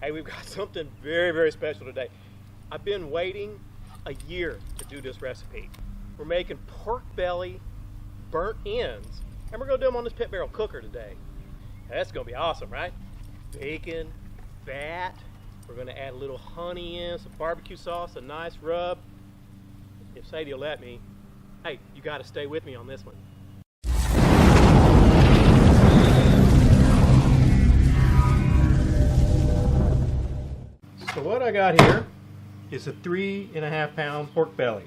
Hey, we've got something very, very special today. I've been waiting a year to do this recipe. We're making pork belly burnt ends, and we're gonna do them on this pit barrel cooker today. That's gonna be awesome, right? Bacon, fat. We're gonna add a little honey in, some barbecue sauce, a nice rub. If Sadie will let me. Hey, you gotta stay with me on this one. So what I got here is a 3.5 pound pork belly.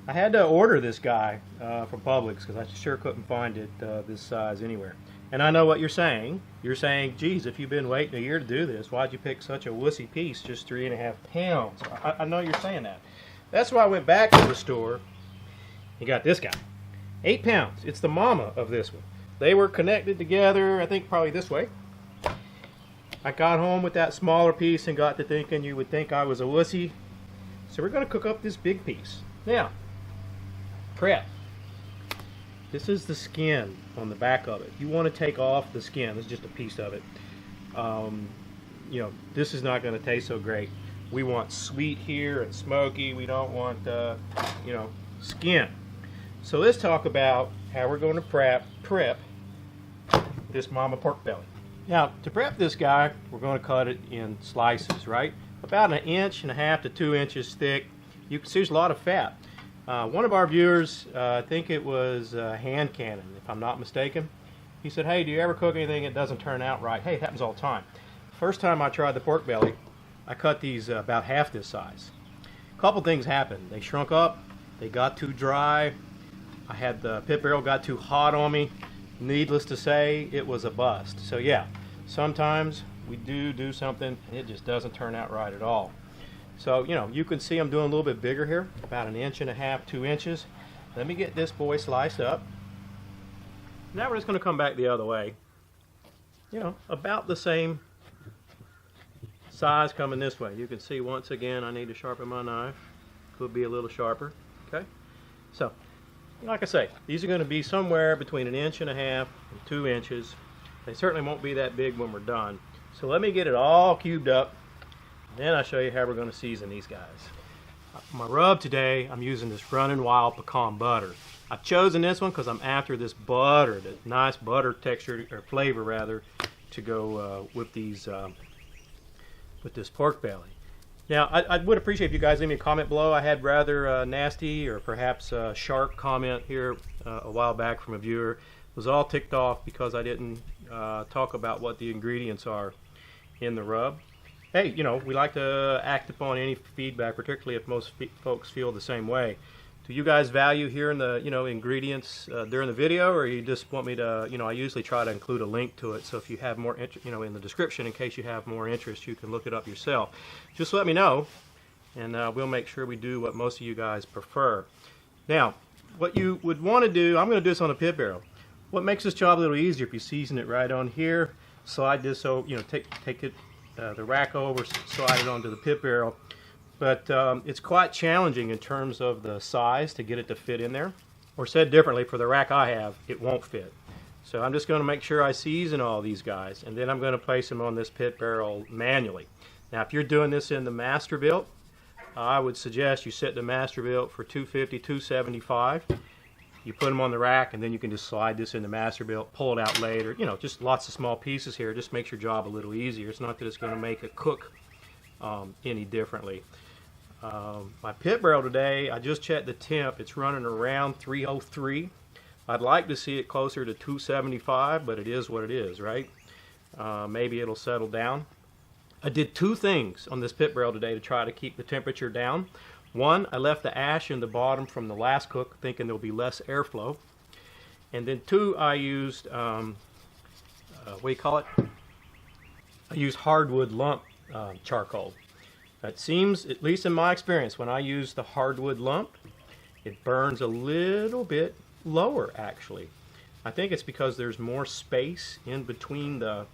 I had to order this guy from Publix because I sure couldn't find it this size anywhere. And I know what you're saying. You're saying, geez, if you've been waiting a year to do this, why'd you pick such a wussy piece, just 3.5 pounds? I know you're saying that. That's why I went back to the store and got this guy. 8 pounds. It's the mama of this one. They were connected together, I think probably this way. I got home with that smaller piece and got to thinking you would think I was a wussy. So we're going to cook up this big piece. Now, prep. This is the skin on the back of it. You want to take off the skin. This is just a piece of it. You know, this is not going to taste so great. We want sweet here and smoky. We don't want, you know, skin. So let's talk about how we're going to prep this mama pork belly. Now, to prep this guy, we're going to cut it in slices, right? About 1.5 to 2 inches thick. You can see there's a lot of fat. One of our viewers, I think it was Hand Cannon, if I'm not mistaken, he said, hey, do you ever cook anything that doesn't turn out right? Hey, it happens all the time. First time I tried the pork belly, I cut these about half this size. A couple things happened. They shrunk up, they got too dry, I had the pit barrel got too hot on me. Needless to say, it was a bust. So yeah, sometimes we do something and it just doesn't turn out right at all. So, you know, you can see I'm doing a little bit bigger here, about 1.5 inches, 2 inches. Let me get this boy sliced up. Now we're just going to come back the other way. You know, about the same size coming this way. You can see once again I need to sharpen my knife. Could be a little sharper. Okay, so like I say, these are going to be somewhere between 1.5 inches and 2 inches. They certainly won't be that big when we're done. So let me get it all cubed up. Then I'll show you how we're going to season these guys. My rub today, I'm using this Running Wild pecan butter. I've chosen this one because I'm after this butter, the nice butter texture or flavor rather, to go with these with this pork belly. Now, I would appreciate if you guys leave me a comment below. I had rather nasty or perhaps sharp comment here a while back from a viewer. Was all ticked off because I didn't talk about what the ingredients are in the rub. Hey, you know, we like to act upon any feedback, particularly if most folks feel the same way. Do you guys value hearing the, you know, ingredients during the video, or you just want me to, you know, I usually try to include a link to it, so if you have more interest, you know, in the description, in case you have more interest, you can look it up yourself. Just let me know, and we'll make sure we do what most of you guys prefer. Now, what you would want to do, I'm going to do this on a pit barrel. What makes this job a little easier if you season it right on here, slide this, so, you know, take it, the rack over, slide it onto the pit barrel. But it's quite challenging in terms of the size to get it to fit in there. Or said differently, for the rack I have, it won't fit. So I'm just going to make sure I season all these guys, and then I'm going to place them on this pit barrel manually. Now, if you're doing this in the Masterbuilt, I would suggest you set the Masterbuilt for 250, 275. You put them on the rack, and then you can just slide this in the Masterbuilt, pull it out later. You know, just lots of small pieces here. Just makes your job a little easier. It's not that it's going to make it cook any differently. My pit barrel today, I just checked the temp. It's running around 303. I'd like to see it closer to 275, but it is what it is, right? Maybe it'll settle down. I did two things on this pit barrel today to try to keep the temperature down. One, I left the ash in the bottom from the last cook, thinking there'll be less airflow. And then two, I used, what do you call it? I used hardwood lump charcoal. It seems, at least in my experience, when I use the hardwood lump, it burns a little bit lower, actually. I think it's because there's more space in between the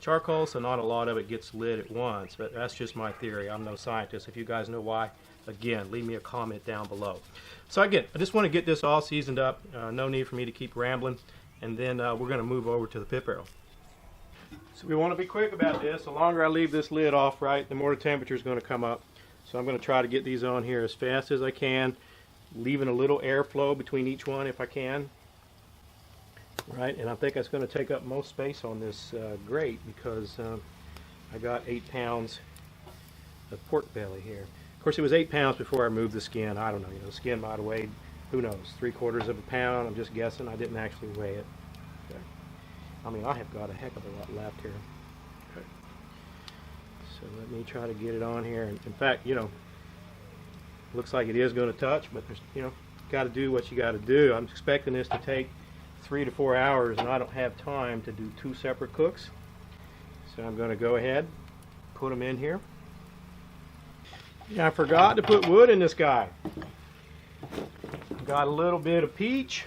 charcoal, so not a lot of it gets lit at once, but that's just my theory. I'm no scientist. If you guys know why, again, leave me a comment down below. So again, I just want to get this all seasoned up. No need for me to keep rambling, and then we're going to move over to the pit barrel. So we want to be quick about this. The longer I leave this lid off, right, the more the temperature is going to come up. So I'm going to try to get these on here as fast as I can, leaving a little airflow between each one if I can. Right, and I think that's going to take up most space on this grate because I got 8 pounds of pork belly here. Of course, it was 8 pounds before I moved the skin. I don't know, the skin might have weighed, who knows, 3/4 of a pound. I'm just guessing. I didn't actually weigh it. Okay. I mean, I have got a heck of a lot left here. Okay. So let me try to get it on here. And in fact, looks like it is going to touch, but there's, got to do what you got to do. I'm expecting this to take 3 to 4 hours, and I don't have time to do 2 separate cooks. So I'm going to go ahead, put them in here. Yeah, I forgot to put wood in this guy. Got a little bit of peach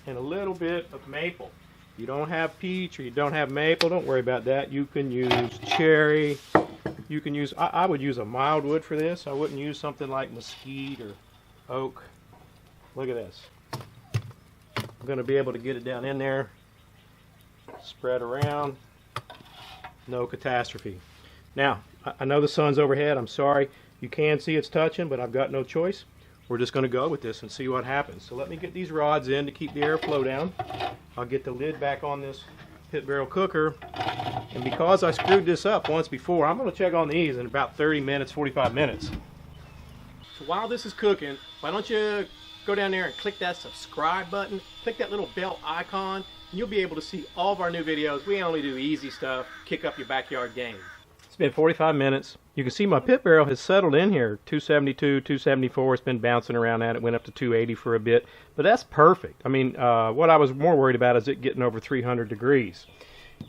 and a little bit of maple. If you don't have peach or you don't have maple, don't worry about that. You can use cherry. You can use, I would use a mild wood for this. I wouldn't use something like mesquite or oak. Look at this. I'm going to be able to get it down in there, spread around, no catastrophe. Now, I know the sun's overhead. I'm sorry. You can see it's touching, but I've got no choice. We're just going to go with this and see what happens. So let me get these rods in to keep the airflow down. I'll get the lid back on this pit barrel cooker. And because I screwed this up once before, I'm going to check on these in about 30 minutes, 45 minutes. So while this is cooking, why don't you go down there and click that subscribe button, click that little bell icon, and you'll be able to see all of our new videos. We only do easy stuff, kick up your backyard game. It's been 45 minutes. You can see my pit barrel has settled in here, 272, 274. It's been bouncing around that. It went up to 280 for a bit, but that's perfect. I mean, what I was more worried about is it getting over 300 degrees.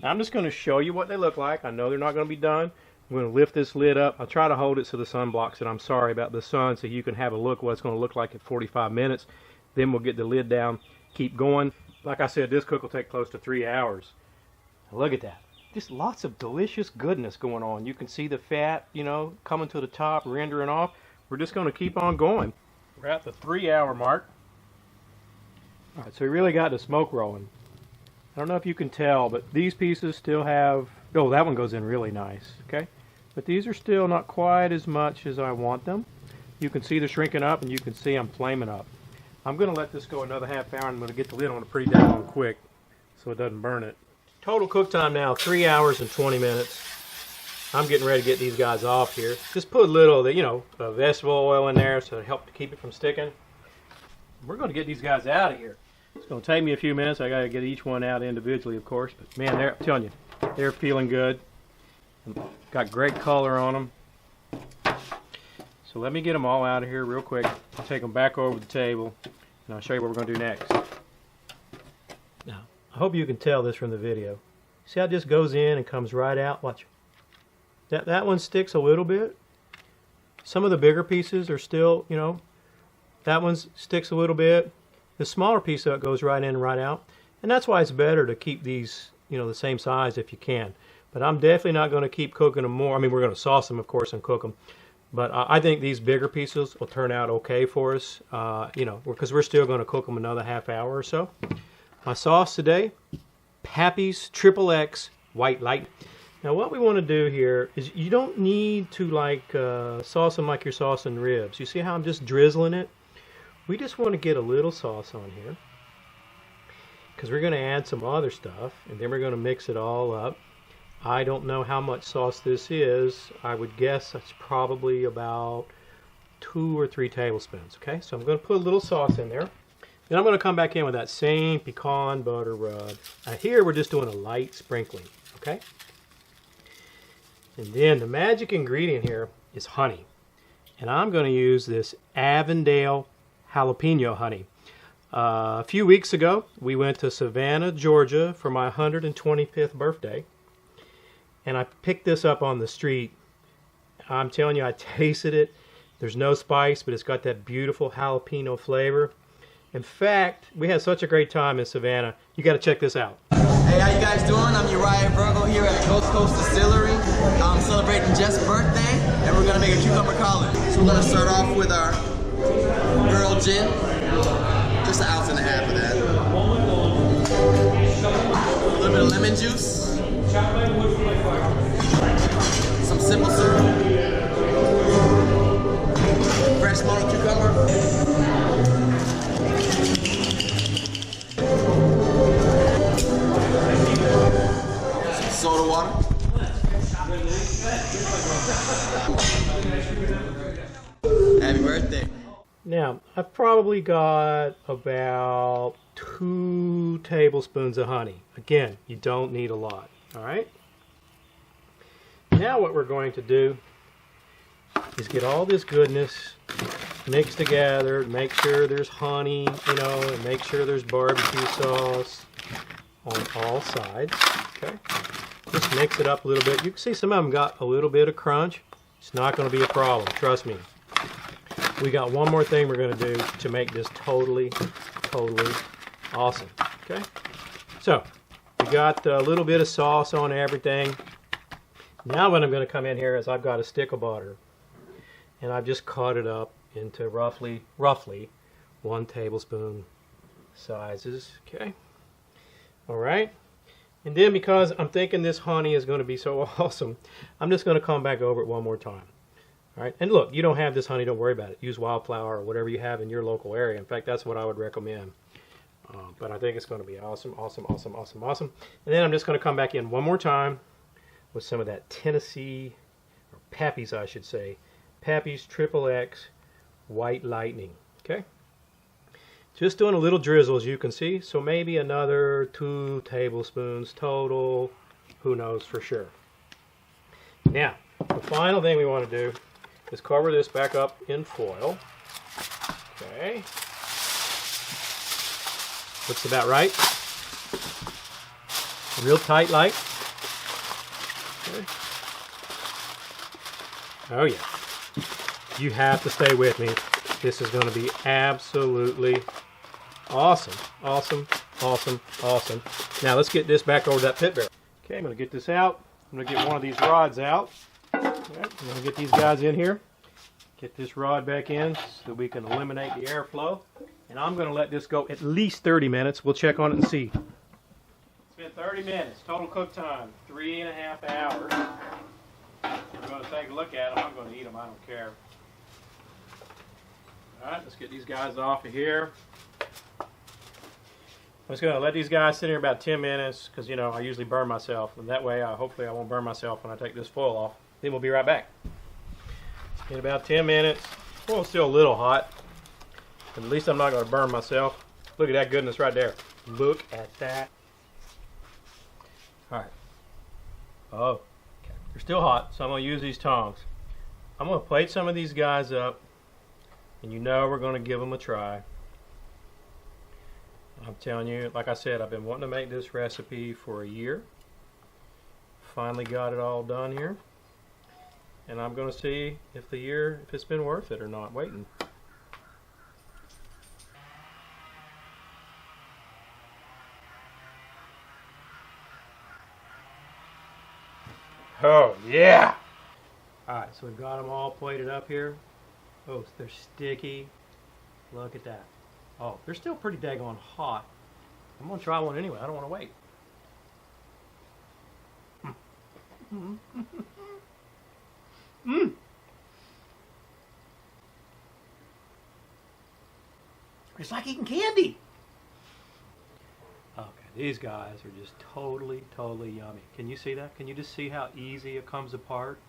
Now, I'm just going to show you what they look like. I know they're not going to be done. I'm going to lift this lid up. I'll try to hold it so the sun blocks it. I'm sorry about the sun, so you can have a look what it's going to look like at 45 minutes. Then we'll get the lid down, keep going. Like I said, this cook will take close to 3 hours. Now, look at that. Just lots of delicious goodness going on. You can see the fat, coming to the top, rendering off. We're just going to keep on going. We're at the 3-hour mark. All right, so we really got the smoke rolling. I don't know if you can tell, but these pieces still have, oh, that one goes in really nice, okay? But these are still not quite as much as I want them. You can see they're shrinking up, and you can see I'm flaming up. I'm going to let this go another half hour, and I'm going to get the lid on it pretty down quick so it doesn't burn it. Total cook time now, 3 hours and 20 minutes. I'm getting ready to get these guys off here. Just put a little, vegetable oil in there so it helps to keep it from sticking. We're going to get these guys out of here. It's going to take me a few minutes. I got to get each one out individually, of course. But man, I'm telling you, they're feeling good. Got great color on them. So let me get them all out of here real quick. I'll take them back over the table, and I'll show you what we're going to do next. Now, I hope you can tell this from the video. See how it just goes in and comes right out? Watch. That one sticks a little bit. Some of the bigger pieces are still, that one sticks a little bit. The smaller piece of it goes right in and right out. And that's why it's better to keep these, the same size if you can. But I'm definitely not going to keep cooking them more. I mean, we're going to sauce them, of course, and cook them. But I think these bigger pieces will turn out okay for us, because we're still going to cook them another half hour or so. My sauce today, Pappy's XXX White Light. Now what we want to do here is you don't need to sauce them like you're saucing ribs. You see how I'm just drizzling it? We just want to get a little sauce on here because we're going to add some other stuff and then we're going to mix it all up. I don't know how much sauce this is. I would guess that's probably about 2 or 3 tablespoons. Okay, so I'm going to put a little sauce in there. Then I'm going to come back in with that same pecan butter rub. Now here we're just doing a light sprinkling, okay? And then the magic ingredient here is honey. And I'm going to use this Avondale Jalapeno Honey. A few weeks ago, we went to Savannah, Georgia for my 125th birthday. And I picked this up on the street. I'm telling you, I tasted it. There's no spice, but it's got that beautiful jalapeno flavor. In fact, we had such a great time in Savannah. You got to check this out. Hey, how you guys doing? I'm Uriah Virgo here at Coast Distillery. I'm celebrating Jeff's birthday, and we're gonna make a cucumber collard. So we're gonna start off with our Earl Gin, just 1.5 ounces of that. A little bit of lemon juice. Some simple syrup. Fresh mono cucumber. Some soda water. Happy birthday. Now, I've probably got about 2 tablespoons of honey. Again, you don't need a lot, all right? Now what we're going to do is get all this goodness mixed together, make sure there's honey, you know, and make sure there's barbecue sauce on all sides, okay? Just mix it up a little bit. You can see some of them got a little bit of crunch. It's not going to be a problem, trust me. We got one more thing we're going to do to make this totally awesome, okay? So, we got a little bit of sauce on everything. Now what I'm going to come in here is I've got a stick of butter, and I've just cut it up into roughly 1 tablespoon sizes, okay? All right, and then because I'm thinking this honey is going to be so awesome, I'm just going to come back over it one more time. All right, and look, you don't have this honey, don't worry about it. Use wildflower or whatever you have in your local area. In fact, that's what I would recommend. But I think it's going to be awesome. And then I'm just going to come back in one more time with some of that Tennessee, or Pappy's I should say, Pappy's XXX White Lightning, okay? Just doing a little drizzle as you can see, so maybe another 2 tablespoons total, who knows for sure. Now, the final thing we want to do is cover this back up in foil, okay? Looks about right. Real tight like. Okay. Oh yeah. You have to stay with me. This is going to be absolutely awesome. Awesome. Now let's get this back over that pit barrel. Okay, I'm going to get this out. I'm going to get one of these rods out. Right, I'm going to get these guys in here. Get this rod back in so we can eliminate the airflow. And I'm going to let this go at least 30 minutes. We'll check on it and see. It's been 30 minutes. Total cook time, 3.5 hours. We're going to take a look at them. I'm going to eat them. I don't care. All right, let's get these guys off of here. I'm just going to let these guys sit here about 10 minutes because, you know, I usually burn myself. And that way, hopefully I won't burn myself when I take this foil off. Then we'll be right back. In about 10 minutes. Well, it's still a little hot. But at least I'm not going to burn myself. Look at that goodness right there. Look at that. All right. Oh, okay. They're still hot, so I'm going to use these tongs. I'm going to plate some of these guys up. And you know we're going to give them a try. I'm telling you, like I said, I've been wanting to make this recipe for a year. Finally got it all done here. And I'm going to see if it's been worth it or not waiting. Oh yeah! Alright, so we've got them all plated up here. Oh, they're sticky. Look at that. Oh, they're still pretty daggone hot. I'm going to try one anyway. I don't want to wait. It's like eating candy. Okay, these guys are just totally yummy. Can you see that? Can you just see how easy it comes apart?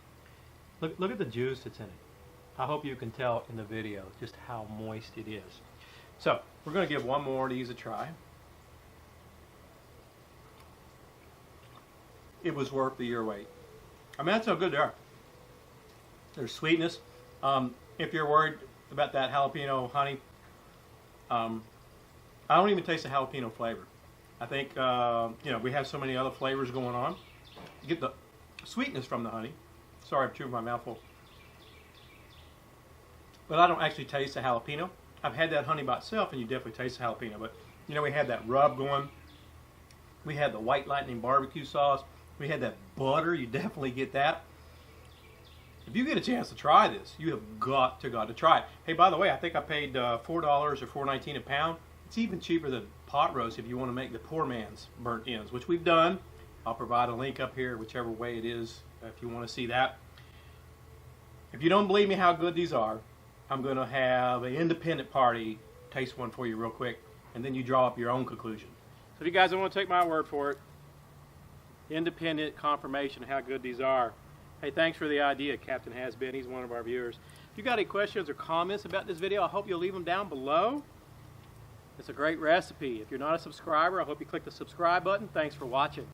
Look at the juice that's in it. I hope you can tell in the video just how moist it is. So, we're going to give one more of these a try. It was worth the year wait. I mean, that's how good they are. There's sweetness. If you're worried about that jalapeno honey, I don't even taste the jalapeno flavor. I think, you know, we have so many other flavors going on. You get the sweetness from the honey. Sorry, I'm chewing my mouth full. But I don't actually taste the jalapeno. I've had that honey by itself, and you definitely taste the jalapeno. But, you know, we had that rub going. We had the White Lightning barbecue sauce. We had that butter. You definitely get that. If you get a chance to try this, you have got to try it. Hey, by the way, I think I paid $4 or $4.19 a pound. It's even cheaper than pot roast if you want to make the poor man's burnt ends, which we've done. I'll provide a link up here, whichever way it is, if you want to see that. If you don't believe me how good these are, I'm going to have an independent party taste one for you real quick, and then you draw up your own conclusion. So if you guys don't want to take my word for it, independent confirmation of how good these are. Hey, thanks for the idea, Captain Has Been. He's one of our viewers. If you got any questions or comments about this video, I hope you'll leave them down below. It's a great recipe. If you're not a subscriber, I hope you click the subscribe button. Thanks for watching.